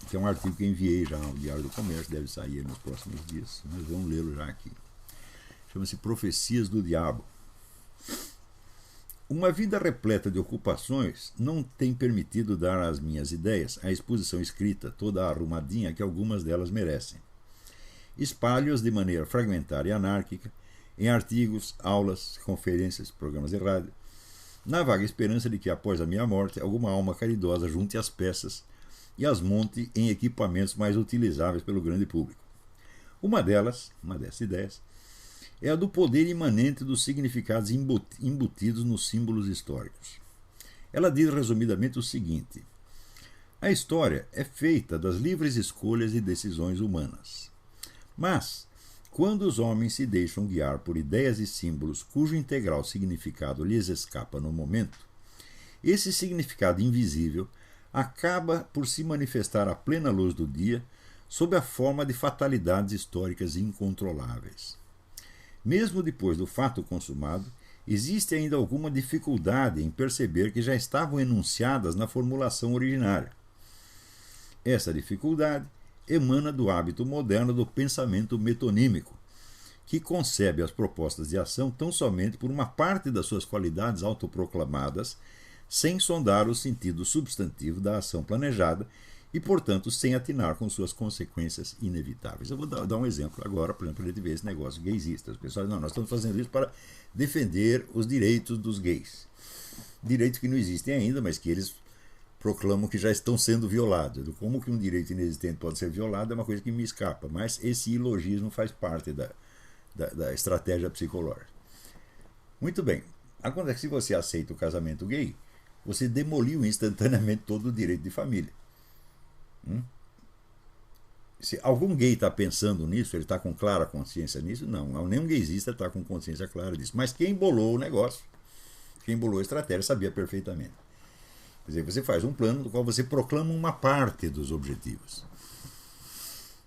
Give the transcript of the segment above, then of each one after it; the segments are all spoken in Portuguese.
que é um artigo que eu enviei já ao Diário do Comércio, deve sair nos próximos dias, mas vamos lê-lo já aqui. Chama-se Profecias do Diabo. Uma vida repleta de ocupações não tem permitido dar às minhas ideias a exposição escrita, toda arrumadinha, que algumas delas merecem. Espalho-as de maneira fragmentária e anárquica, em artigos, aulas, conferências, programas de rádio, na vaga esperança de que, após a minha morte, alguma alma caridosa junte as peças e as monte em equipamentos mais utilizáveis pelo grande público. Uma dessas ideias, é a do poder imanente dos significados embutidos nos símbolos históricos. Ela diz resumidamente o seguinte: a história é feita das livres escolhas e decisões humanas. Mas, quando os homens se deixam guiar por ideias e símbolos cujo integral significado lhes escapa no momento, esse significado invisível acaba por se manifestar à plena luz do dia sob a forma de fatalidades históricas incontroláveis. Mesmo depois do fato consumado, existe ainda alguma dificuldade em perceber que já estavam enunciadas na formulação originária. Essa dificuldade emana do hábito moderno do pensamento metonímico, que concebe as propostas de ação tão somente por uma parte das suas qualidades autoproclamadas, sem sondar o sentido substantivo da ação planejada e, portanto, sem atinar com suas consequências inevitáveis. Eu vou dar um exemplo agora, por exemplo, para a gente ver esse negócio gaysista. Os pessoal dizem, não, nós estamos fazendo isso para defender os direitos dos gays. Direitos que não existem ainda, mas que eles proclamam que já estão sendo violados. Como que um direito inexistente pode ser violado é uma coisa que me escapa, mas esse ilogismo faz parte da estratégia psicológica. Muito bem. Acontece que se você aceita o casamento gay, você demoliu instantaneamente todo o direito de família. Se algum gay está pensando nisso, ele está com clara consciência nisso? Não, nenhum gaysista está com consciência clara disso. Mas quem bolou o negócio, quem bolou a estratégia, sabia perfeitamente. Quer dizer, você faz um plano do qual você proclama uma parte dos objetivos.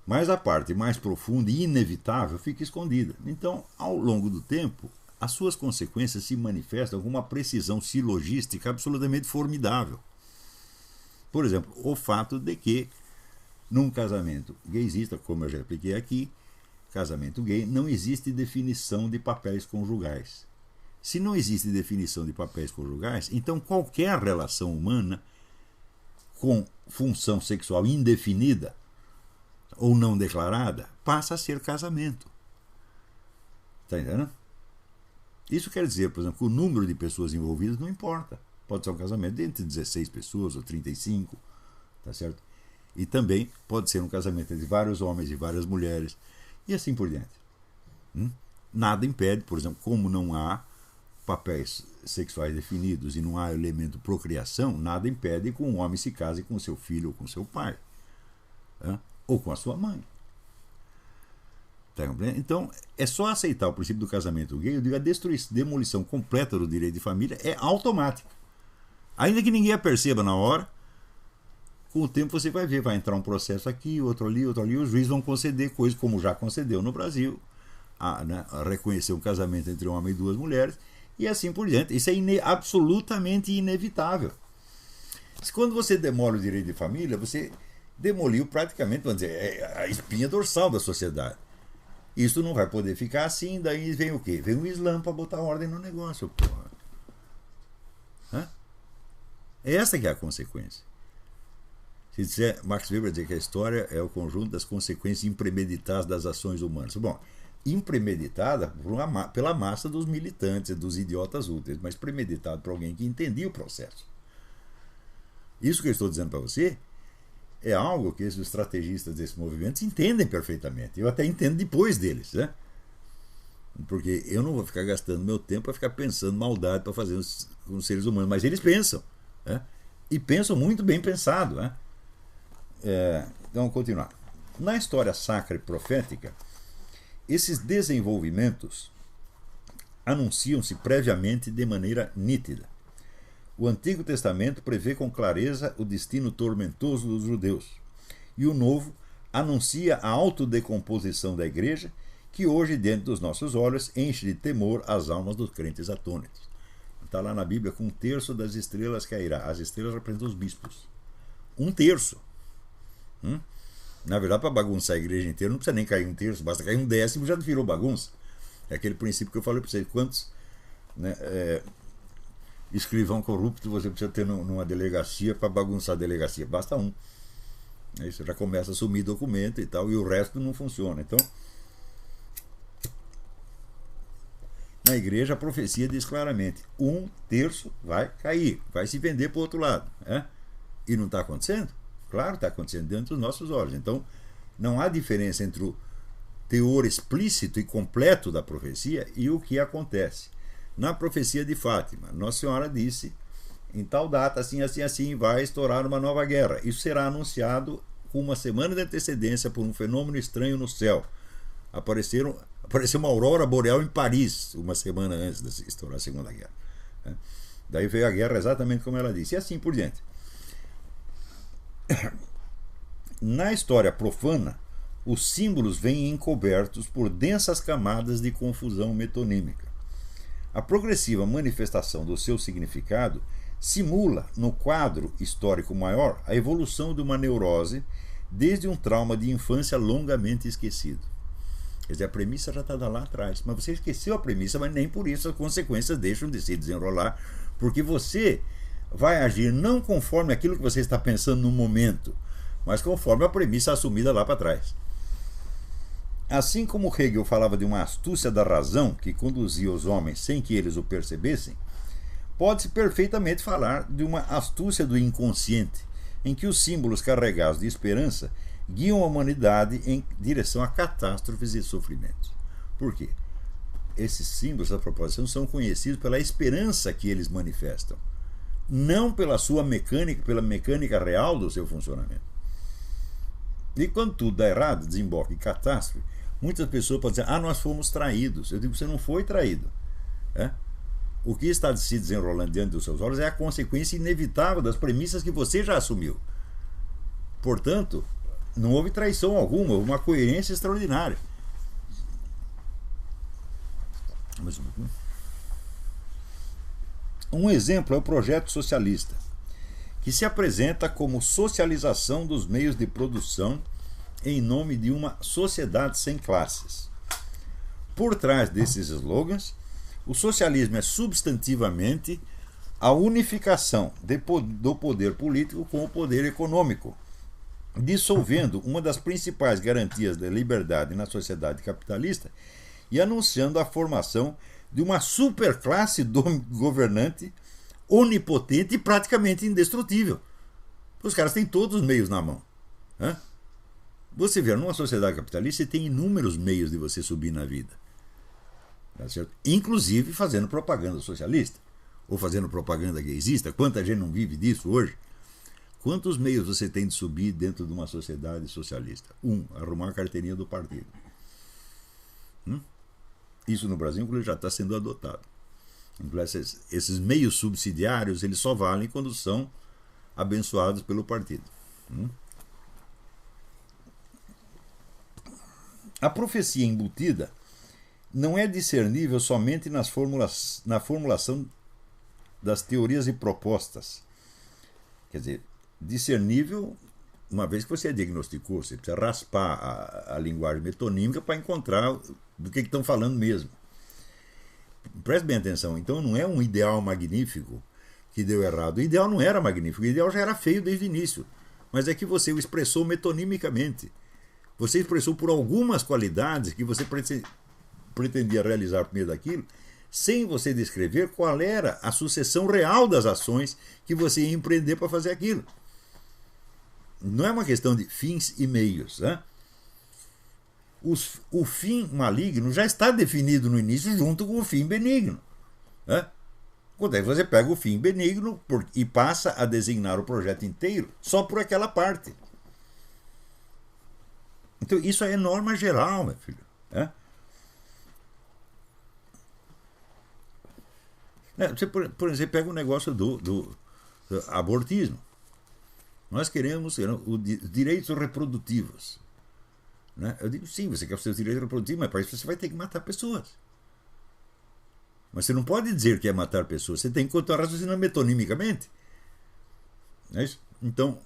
Mas a parte mais profunda e inevitável fica escondida. Então, ao longo do tempo, as suas consequências se manifestam com uma precisão silogística absolutamente formidável. Por exemplo, o fato de que, num casamento gaysista, como eu já expliquei aqui, casamento gay, não existe definição de papéis conjugais. Se não existe definição de papéis conjugais, então qualquer relação humana com função sexual indefinida ou não declarada passa a ser casamento. Está entendendo? Isso quer dizer, por exemplo, que o número de pessoas envolvidas não importa. Pode ser um casamento entre 16 pessoas ou 35, tá certo? E também pode ser um casamento entre vários homens e várias mulheres, e assim por diante. Nada impede, por exemplo, como não há papéis sexuais definidos e não há elemento procriação, nada impede que um homem se case com seu filho ou com seu pai, ou com a sua mãe. Tá compreendendo? Então, é só aceitar o princípio do casamento gay, eu digo, a demolição completa do direito de família é automática. Ainda que ninguém a perceba na hora, com o tempo você vai ver, vai entrar um processo aqui, outro ali, os juízes vão conceder coisas como já concedeu no Brasil, a reconhecer um casamento entre um homem e duas mulheres, e assim por diante. Isso é absolutamente inevitável. Quando você demole o direito de família, você demoliu praticamente, vamos dizer, a espinha dorsal da sociedade. Isso não vai poder ficar assim, daí vem o quê? Vem o Islã para botar ordem no negócio, porra. Essa que é a consequência. Se disser, Max Weber dizer que a história é o conjunto das consequências impremeditadas das ações humanas. Bom, impremeditada pela massa dos militantes, dos idiotas úteis, mas premeditado por alguém que entendia o processo. Isso que eu estou dizendo para você é algo que esses estrategistas desses movimentos entendem perfeitamente. Eu até entendo depois deles, né? Porque eu não vou ficar gastando meu tempo para ficar pensando maldade para fazer com os seres humanos, mas eles pensam, né? E pensam muito bem pensado, né? Então, vamos continuar. Na história sacra e profética, esses desenvolvimentos anunciam-se previamente de maneira nítida. O Antigo Testamento prevê com clareza o destino tormentoso dos judeus, e o Novo anuncia a autodecomposição da Igreja, que hoje, diante dos nossos olhos, enche de temor as almas dos crentes atônitos. Está lá na Bíblia, com um terço das estrelas cairá. As estrelas representam os bispos. um terço. Na verdade, para bagunçar a igreja inteira, não precisa nem cair um terço, basta cair um décimo, já virou bagunça. É aquele princípio que eu falei para vocês. Quantos, né, escrivão corrupto você precisa ter numa delegacia para bagunçar a delegacia? Basta um. Aí você já começa a sumir documento e tal, e o resto não funciona. Então, na igreja a profecia diz claramente: um terço vai cair, vai se vender para o outro lado. E não está acontecendo? Claro, está acontecendo diante dos nossos olhos. Então, não há diferença entre o teor explícito e completo da profecia e o que acontece. Na profecia de Fátima, Nossa Senhora disse: em tal data, assim, assim, assim, vai estourar uma nova guerra. Isso será anunciado com uma semana de antecedência por um fenômeno estranho no céu. Apareceu uma aurora boreal em Paris, uma semana antes de estourar a Segunda Guerra. Daí veio a guerra exatamente como ela disse. E assim por diante. Na história profana, os símbolos vêm encobertos por densas camadas de confusão metonímica. A progressiva manifestação do seu significado simula, no quadro histórico maior, a evolução de uma neurose desde um trauma de infância longamente esquecido. Quer dizer, a premissa já está lá atrás, mas você esqueceu a premissa, mas nem por isso as consequências deixam de se desenrolar, porque você vai agir não conforme aquilo que você está pensando no momento, mas conforme a premissa assumida lá para trás. Assim como Hegel falava de uma astúcia da razão que conduzia os homens sem que eles o percebessem, pode-se perfeitamente falar de uma astúcia do inconsciente, em que os símbolos carregados de esperança guiam a humanidade em direção a catástrofes e sofrimentos. Por quê? Esses símbolos da proposição são conhecidos pela esperança que eles manifestam, não pela sua mecânica, pela mecânica real do seu funcionamento. E quando tudo dá errado, desemboca em catástrofe, muitas pessoas podem dizer: nós fomos traídos. Eu digo: você não foi traído. O que está se desenrolando diante dos seus olhos é a consequência inevitável das premissas que você já assumiu. Portanto, não houve traição alguma, houve uma coerência extraordinária. Um exemplo é o projeto socialista, que se apresenta como socialização dos meios de produção em nome de uma sociedade sem classes. Por trás desses slogans, o socialismo é substantivamente a unificação do poder político com o poder econômico, dissolvendo uma das principais garantias da liberdade na sociedade capitalista e anunciando a formação de uma superclasse governante onipotente e praticamente indestrutível. Os caras têm todos os meios na mão. Você vê, numa sociedade capitalista, você tem inúmeros meios de você subir na vida. Tá certo? Inclusive fazendo propaganda socialista, ou fazendo propaganda gaysista. Quanta gente não vive disso hoje? Quantos meios você tem de subir dentro de uma sociedade socialista? Arrumar a carteirinha do partido. Isso no Brasil, inclusive, já está sendo adotado. Esses meios subsidiários, eles só valem quando são abençoados pelo partido. A profecia embutida não é discernível somente na formulação das teorias e propostas. Quer dizer, discernível uma vez que você diagnosticou, você precisa raspar a linguagem metonímica para encontrar do que estão falando mesmo. Preste bem atenção, então não é um ideal magnífico que deu errado. O ideal não era magnífico, o ideal já era feio desde o início. Mas é que você o expressou metonimicamente. Você expressou por algumas qualidades que você pretendia realizar por meio daquilo, sem você descrever qual era a sucessão real das ações que você ia empreender para fazer aquilo. Não é uma questão de fins e meios. Né? O fim maligno já está definido no início junto com o fim benigno. Né? Quando aí você pega o fim benigno e passa a designar o projeto inteiro só por aquela parte. Então isso é norma geral, meu filho. Né? Você, por exemplo, pega o negócio do abortismo. Nós queremos os direitos reprodutivos. Né? Eu digo, sim, você quer os seus direitos reprodutivos, mas para isso você vai ter que matar pessoas. Mas você não pode dizer que é matar pessoas, você tem que contar raciocinando metonimicamente. É isso? Então,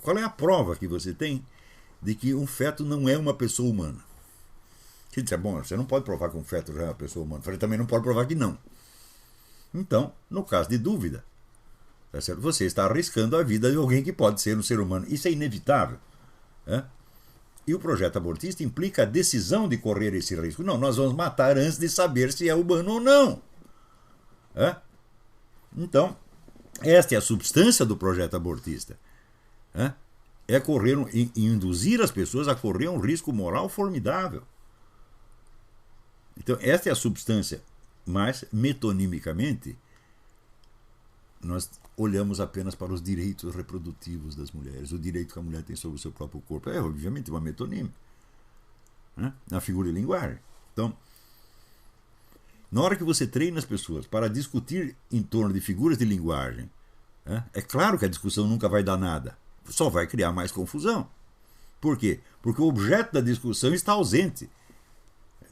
Qual é a prova que você tem de que um feto não é uma pessoa humana? Você diz, bom, você não pode provar que um feto já é uma pessoa humana. Eu falei, também não pode provar que não. Então, no caso de dúvida, tá certo? Você está arriscando a vida de alguém que pode ser um ser humano. Isso é inevitável. Né? E o projeto abortista implica a decisão de correr esse risco. Não, nós vamos matar antes de saber se é humano ou não. É? Então, esta é a substância do projeto abortista. É correr, induzir as pessoas a correr um risco moral formidável. Então, esta é a substância. Mas, metonimicamente, nós olhamos apenas para os direitos reprodutivos das mulheres, o direito que a mulher tem sobre o seu próprio corpo. É, obviamente, uma metonímia. Uma figura de linguagem. Então, na hora que você treina as pessoas para discutir em torno de figuras de linguagem, é claro que a discussão nunca vai dar nada. Só vai criar mais confusão. Por quê? Porque o objeto da discussão está ausente.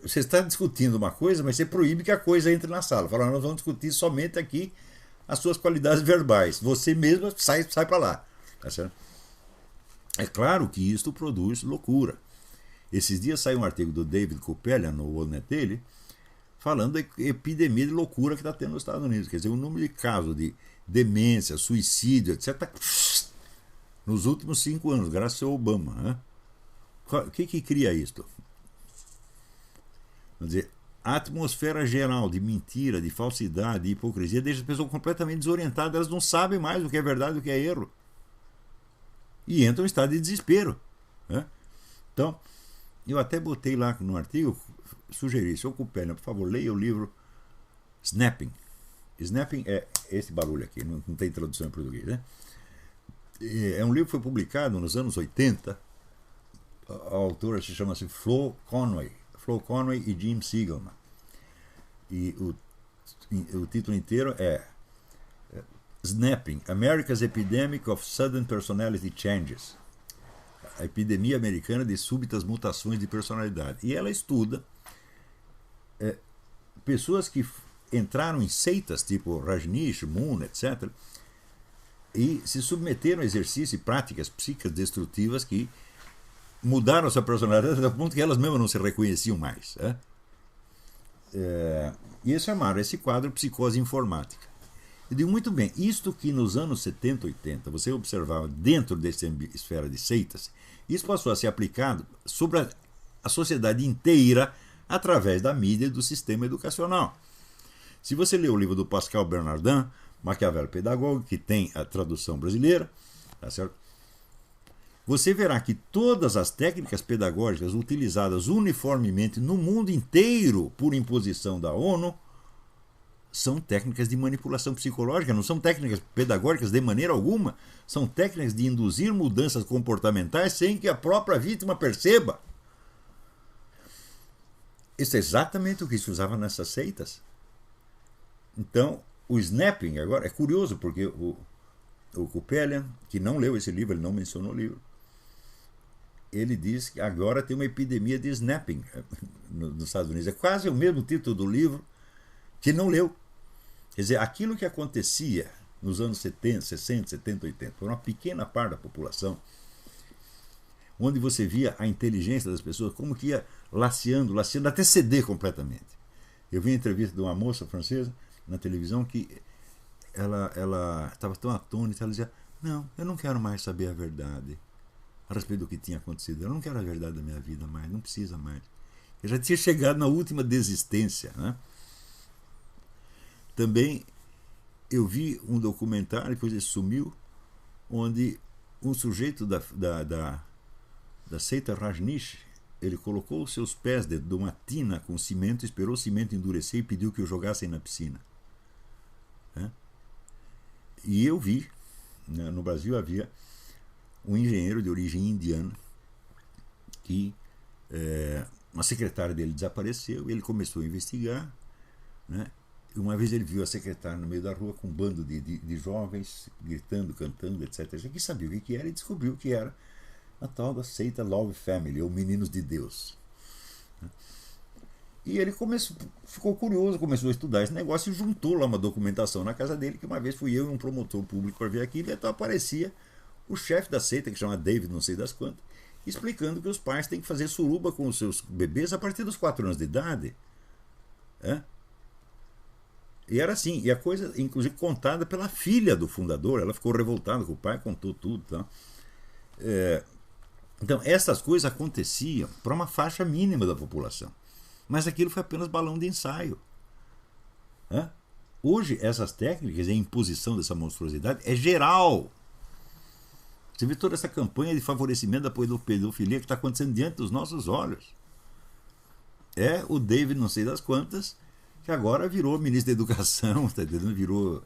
Você está discutindo uma coisa, mas você proíbe que a coisa entre na sala. Fala, nós vamos discutir somente aqui as suas qualidades verbais. Você mesma sai para lá. Tá certo? É claro que isto produz loucura. Esses dias saiu um artigo do David Kupelian no WorldNet dele, falando da epidemia de loucura que está tendo nos Estados Unidos. Quer dizer, o número de casos de demência, suicídio, etc., nos últimos 5 anos, graças ao Obama. Né? O que cria isto? Quer dizer, a atmosfera geral de mentira, de falsidade, de hipocrisia deixa as pessoas completamente desorientadas. Elas não sabem mais o que é verdade e o que é erro. E entram em estado de desespero. Né? Então, eu até botei lá no artigo, sugeri, seu Kupelian, por favor, leia o livro Snapping. Snapping é esse barulho aqui, não tem tradução em português. Né? É um livro que foi publicado nos anos 80. A autora se chama-se Flo Conway e Jim Siegelman. E o título inteiro é Snapping, America's Epidemic of Sudden Personality Changes. A epidemia americana de súbitas mutações de personalidade. E ela estuda pessoas que entraram em seitas tipo Rajneesh, Moon, etc., e se submeteram a exercícios e práticas psíquicas destrutivas que mudaram a sua personalidade ao ponto que elas mesmas não se reconheciam mais. E eles chamaram esse quadro psicose informática. Eu digo, muito bem, isto que nos anos 70, 80 você observava dentro dessa esfera de seitas, isso passou a ser aplicado sobre a sociedade inteira através da mídia e do sistema educacional. Se você ler o livro do Pascal Bernardin, Maquiavel Pedagogo, que tem a tradução brasileira, tá certo? Você verá que todas as técnicas pedagógicas utilizadas uniformemente no mundo inteiro por imposição da ONU são técnicas de manipulação psicológica, não são técnicas pedagógicas de maneira alguma, são técnicas de induzir mudanças comportamentais sem que a própria vítima perceba. Isso é exatamente o que se usava nessas seitas. Então, o snapping agora é curioso, porque o Kupelian, que não leu esse livro, ele não mencionou o livro, ele diz que agora tem uma epidemia de snapping nos Estados Unidos. É quase o mesmo título do livro que não leu. Quer dizer, aquilo que acontecia nos anos 70, 60, 70, 80, por uma pequena parte da população, onde você via a inteligência das pessoas, como que ia laceando, até ceder completamente. Eu vi uma entrevista de uma moça francesa na televisão que ela estava tão atônita, ela dizia, não, eu não quero mais saber a verdade a respeito do que tinha acontecido. Eu não quero a verdade da minha vida mais, não precisa mais. Eu já tinha chegado na última desistência. Né? Também eu vi um documentário, depois ele sumiu, onde um sujeito da seita Rajneesh, ele colocou os seus pés dentro de uma tina com cimento, esperou o cimento endurecer e pediu que o jogassem na piscina. E eu vi, né, no Brasil havia um engenheiro de origem indiana que uma secretária dele desapareceu, ele começou a investigar, né, e uma vez ele viu a secretária no meio da rua com um bando de jovens gritando, cantando, etc. Ele quis saber o que era e descobriu que era a tal da seita Love Family, ou Meninos de Deus. E ele ficou curioso, começou a estudar esse negócio e juntou lá uma documentação na casa dele, que uma vez fui eu e um promotor público para ver aquilo, e então aparecia o chefe da seita, que chama David não sei das quantas, explicando que os pais têm que fazer suruba com os seus bebês a partir dos 4 anos de idade. É? E era assim, e a coisa, inclusive, contada pela filha do fundador. Ela ficou revoltada com o pai, contou tudo. Tá? Então, essas coisas aconteciam para uma faixa mínima da população. Mas aquilo foi apenas balão de ensaio. Hoje, essas técnicas e a imposição dessa monstruosidade é geral. Você vê toda essa campanha de favorecimento da pedofilia que está acontecendo diante dos nossos olhos. É o David não sei das quantas, que agora virou ministro da Educação, tá entendendo? Virou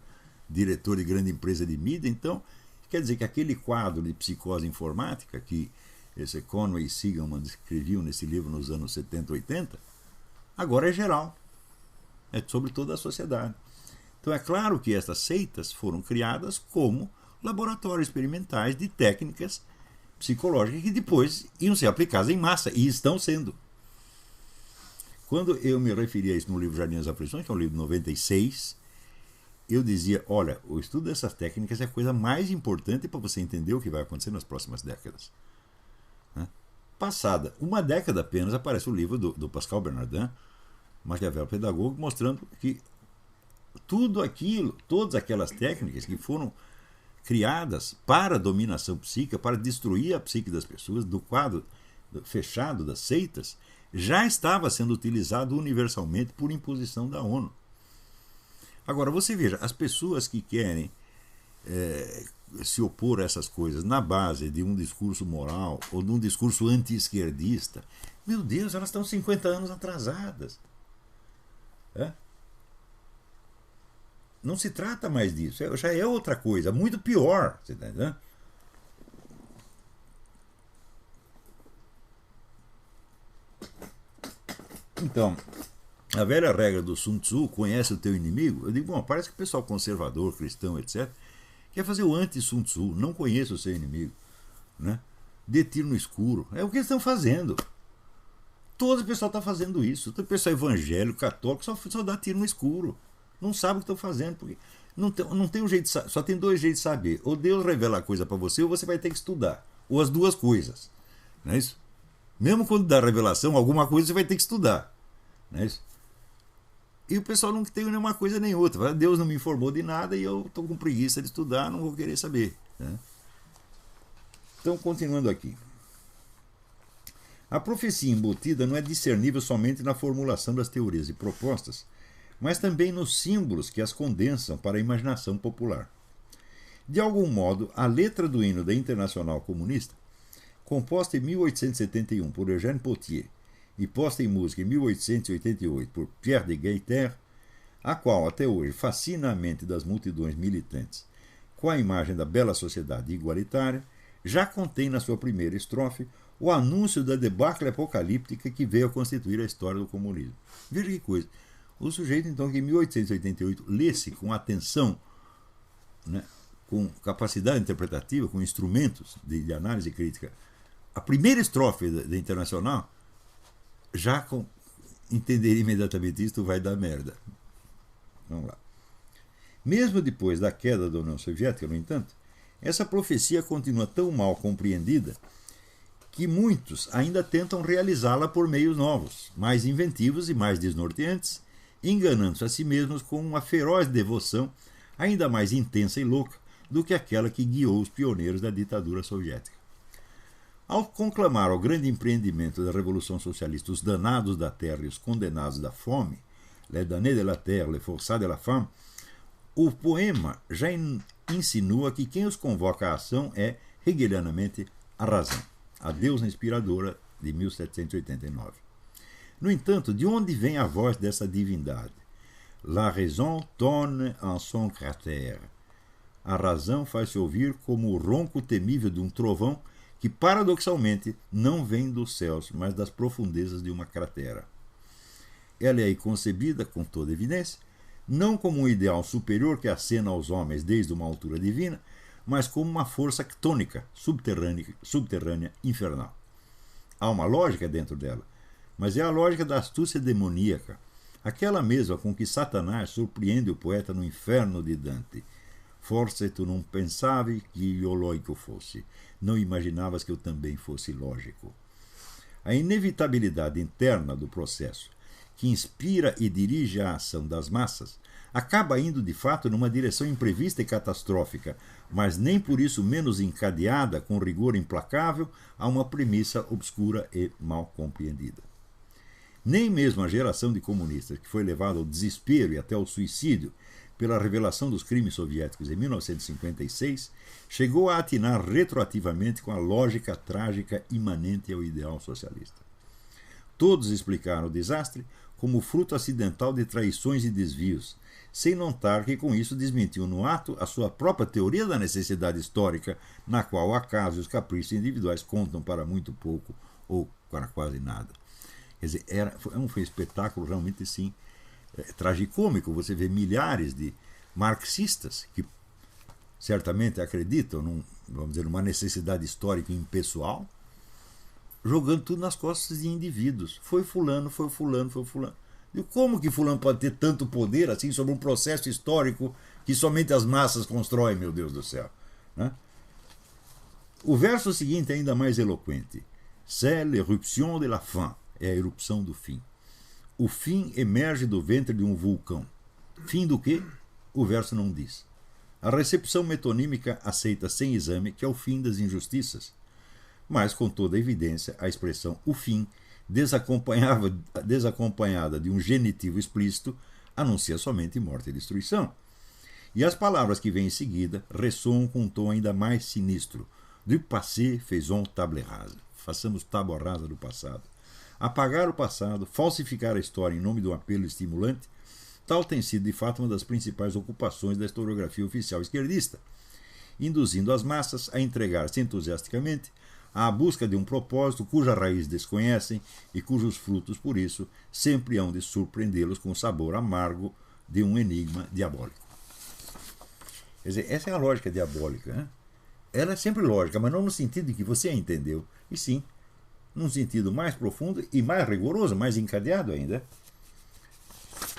diretor de grande empresa de mídia. Então, quer dizer que aquele quadro de psicose informática que esse Conway e Seligman escreviam nesse livro nos anos 70, 80, agora é geral. É sobre toda a sociedade. Então é claro que essas seitas foram criadas como laboratórios experimentais de técnicas psicológicas que depois iam ser aplicadas em massa, e estão sendo. Quando eu me referi a isso no livro Jardim das Aflições, que é um livro de 96, eu dizia, olha, o estudo dessas técnicas é a coisa mais importante para você entender o que vai acontecer nas próximas décadas. Passada uma década apenas, aparece o livro do Pascal Bernardin, Maquiavel Pedagogo, mostrando que tudo aquilo, todas aquelas técnicas que foram criadas para a dominação psíquica, para destruir a psique das pessoas, do quadro fechado das seitas, já estava sendo utilizado universalmente por imposição da ONU. Agora, você veja, as pessoas que querem se opor a essas coisas na base de um discurso moral ou de um discurso anti-esquerdista, meu Deus, elas estão 50 anos atrasadas. Não se trata mais disso, já é outra coisa, muito pior. Você está entendendo? Então, a velha regra do Sun Tzu, conhece o teu inimigo, eu digo, bom, parece que o pessoal conservador, cristão, etc., quer fazer o anti-Sun Tzu, não conheça o seu inimigo. Né? Dê tiro no escuro. É o que eles estão fazendo. Todo o pessoal está fazendo isso. Todo o pessoal evangélico, católico, só dá tiro no escuro. Não sabe o que estão fazendo. Porque não tem um jeito de saber. Só tem 2 jeitos de saber. Ou Deus revela a coisa para você, ou você vai ter que estudar. Ou as 2 coisas. Não é isso? Mesmo quando dá revelação, alguma coisa você vai ter que estudar. Não é isso? E o pessoal não tem nenhuma coisa nem outra. Deus não me informou de nada e eu estou com preguiça de estudar, não vou querer saber. Né? Então, continuando aqui. A profecia embutida não é discernível somente na formulação das teorias e propostas, mas também nos símbolos que as condensam para a imaginação popular. De algum modo, a letra do hino da Internacional Comunista, composta em 1871 por Eugène Pottier e posta em música em 1888 por Pierre de Gaiter, a qual até hoje fascina a mente das multidões militantes com a imagem da bela sociedade igualitária, já contém na sua primeira estrofe o anúncio da debacle apocalíptica que veio a constituir a história do comunismo. Veja que coisa. O sujeito, então, que em 1888 lesse com atenção, né, com capacidade interpretativa, com instrumentos de análise crítica, a primeira estrofe da Internacional, já entenderia imediatamente isto vai dar merda. Vamos lá. Mesmo depois da queda da União Soviética, no entanto, essa profecia continua tão mal compreendida que muitos ainda tentam realizá-la por meios novos, mais inventivos e mais desnorteantes, enganando-se a si mesmos com uma feroz devoção ainda mais intensa e louca do que aquela que guiou os pioneiros da ditadura soviética. Ao conclamar ao grande empreendimento da Revolução Socialista os danados da terra e os condenados da fome, les damnés de la terre, les forçats de la femme, o poema já insinua que quem os convoca à ação é, hegelianamente, a razão, a deusa inspiradora de 1789. No entanto, de onde vem a voz dessa divindade? La raison tonne en son cratère. A razão faz-se ouvir como o ronco temível de um trovão que, paradoxalmente, não vem dos céus, mas das profundezas de uma cratera. Ela é aí concebida, com toda evidência, não como um ideal superior que acena aos homens desde uma altura divina, mas como uma força ctônica, subterrânea, infernal. Há uma lógica dentro dela, mas é a lógica da astúcia demoníaca, aquela mesma com que Satanás surpreende o poeta no inferno de Dante. Forse tu non pensavi que io loico fosse. Não imaginavas que eu também fosse lógico. A inevitabilidade interna do processo, que inspira e dirige a ação das massas, acaba indo de fato numa direção imprevista e catastrófica, mas nem por isso menos encadeada com rigor implacável a uma premissa obscura e mal compreendida. Nem mesmo a geração de comunistas que foi levada ao desespero e até ao suicídio pela revelação dos crimes soviéticos em 1956 chegou a atinar retroativamente com a lógica trágica imanente ao ideal socialista. Todos explicaram o desastre como fruto acidental de traições e desvios, sem notar que com isso desmentiam no ato a sua própria teoria da necessidade histórica, na qual o acaso e os caprichos individuais contam para muito pouco ou para quase nada. Quer dizer, foi um espetáculo realmente, sim, tragicômico. Você vê milhares de marxistas que certamente acreditam vamos dizer, numa necessidade histórica impessoal, jogando tudo nas costas de indivíduos. Foi fulano, foi fulano, foi fulano. E como que fulano pode ter tanto poder assim sobre um processo histórico que somente as massas constroem, meu Deus do céu? Né? O verso seguinte é ainda mais eloquente. C'est l'éruption de la fin. É a erupção do fim. O fim emerge do ventre de um vulcão. Fim do quê? O verso não diz. A recepção metonímica aceita sem exame que é o fim das injustiças. Mas, com toda evidência, a expressão o fim, desacompanhada de um genitivo explícito, anuncia somente morte e destruição. E as palavras que vêm em seguida ressoam com um tom ainda mais sinistro. Du passé faisons table rase. Façamos tábua rasa do passado. Apagar o passado, falsificar a história em nome de um apelo estimulante, tal tem sido de fato uma das principais ocupações da historiografia oficial esquerdista, induzindo as massas a entregar-se entusiasticamente à busca de um propósito cuja raiz desconhecem e cujos frutos, por isso, sempre hão de surpreendê-los com o sabor amargo de um enigma diabólico. Quer dizer, essa é a lógica diabólica. Né? Ela é sempre lógica, mas não no sentido de que você a entendeu, e sim num sentido mais profundo e mais rigoroso, mais encadeado ainda.